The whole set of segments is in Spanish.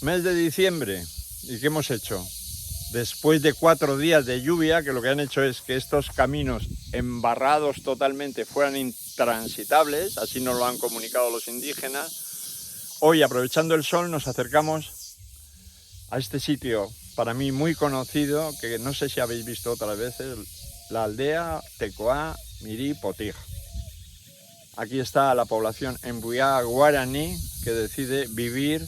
Mes de diciembre. ¿Y qué hemos hecho? Después de 4 días de lluvia, que lo que han hecho es que estos caminos embarrados totalmente fueran intransitables, así nos lo han comunicado los indígenas, hoy, aprovechando el sol, nos acercamos a este sitio, para mí muy conocido, que no sé si habéis visto otras veces, la aldea Tecoa Mirí Potij. Aquí está la población Embuyá Guaraní, que decide vivir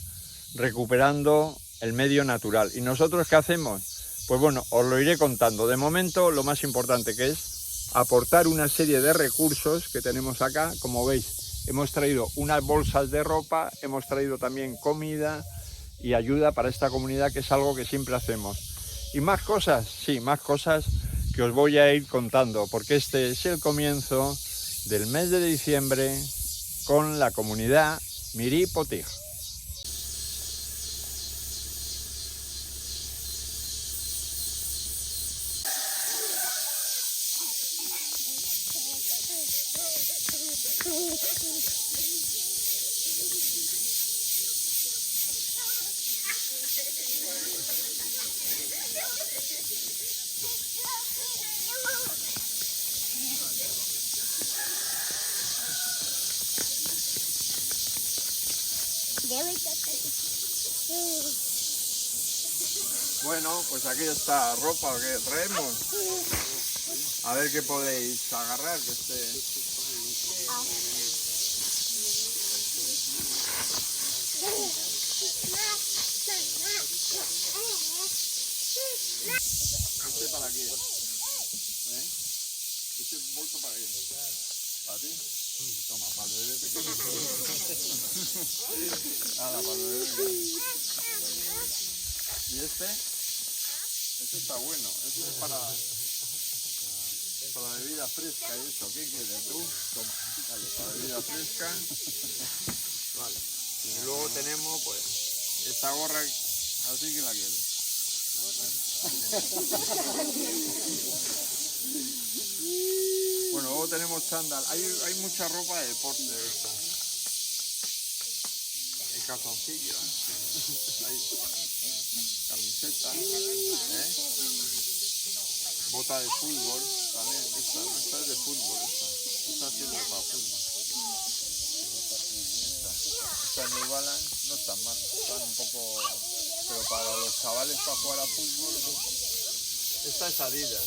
recuperando el medio natural. ¿Y nosotros qué hacemos? Pues bueno, os lo iré contando. De momento, lo más importante que es aportar una serie de recursos que tenemos acá. Como veis, hemos traído unas bolsas de ropa, hemos traído también comida y ayuda para esta comunidad, que es algo que siempre hacemos. ¿Y más cosas? Sí, más cosas que os voy a ir contando, porque este es el comienzo del mes de diciembre con la comunidad Mirí Potij. Bueno, pues aquí está ropa que traemos. A ver qué podéis agarrar, que esté. Este para aquí. Este bolso para aquí. ¿Para ti? Toma, para el bebé pequeño. Ahora, para el bebé pequeño. ¿Y este? Este está bueno. Este es para bebida fresca y eso. ¿Qué quieres tú? Toma. Vale, para bebida fresca. Vale. Y luego tenemos, pues, esta gorra así que la quiero. Bueno, luego tenemos chándal. Hay mucha ropa de deporte de esta. Hay calzoncillos, hay camisetas, bota de fútbol también. Esta es de fútbol. Esta sirve para fútbol. Esta New Balance no está mal. Están un poco. Pero para los chavales para jugar a fútbol, ¿no? Esta es Adidas.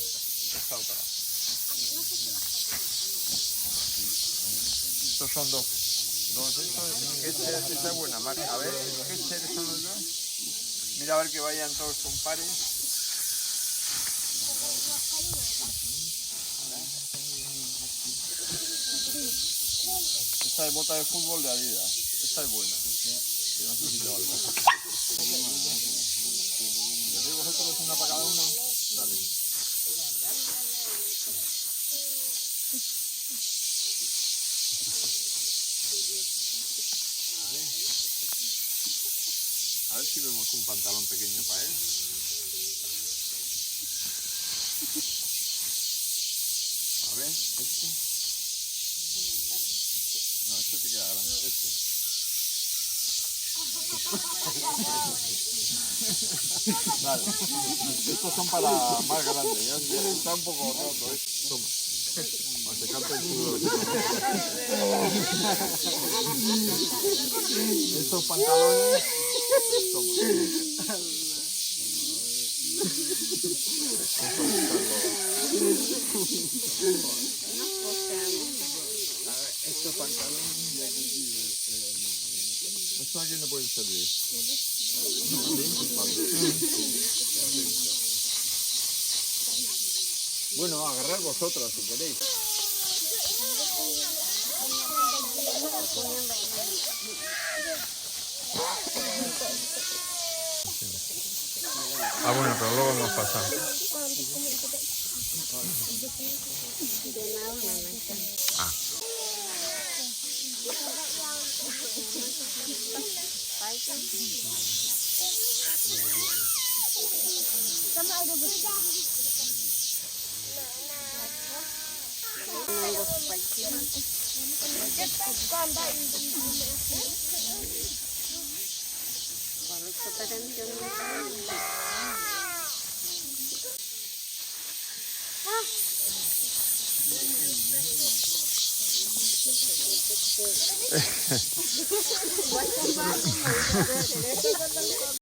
Esta otra. Estos son dos. Esta es buena marca. A ver, ¿qué seres son los dos? Mira a ver que vayan todos con pares. Esta es bota de fútbol de Adidas. Esta es buena. Que no sé si te va a dar. ¿Queréis vosotros una para cada uno? Dale. A ver si vemos un pantalón pequeño para él. A ver, este. No, este te queda grande. Vale. Estos son para más grandes. Ya está un poco roto. Toma. Para secarte el sudor. Estos pantalones. Toma. Estos pantalones. ¿Esto a quién le puede servir? Bueno, agarrar vosotras si queréis. Ah, bueno, pero luego hemos pasado. Ah. los superan, yo no.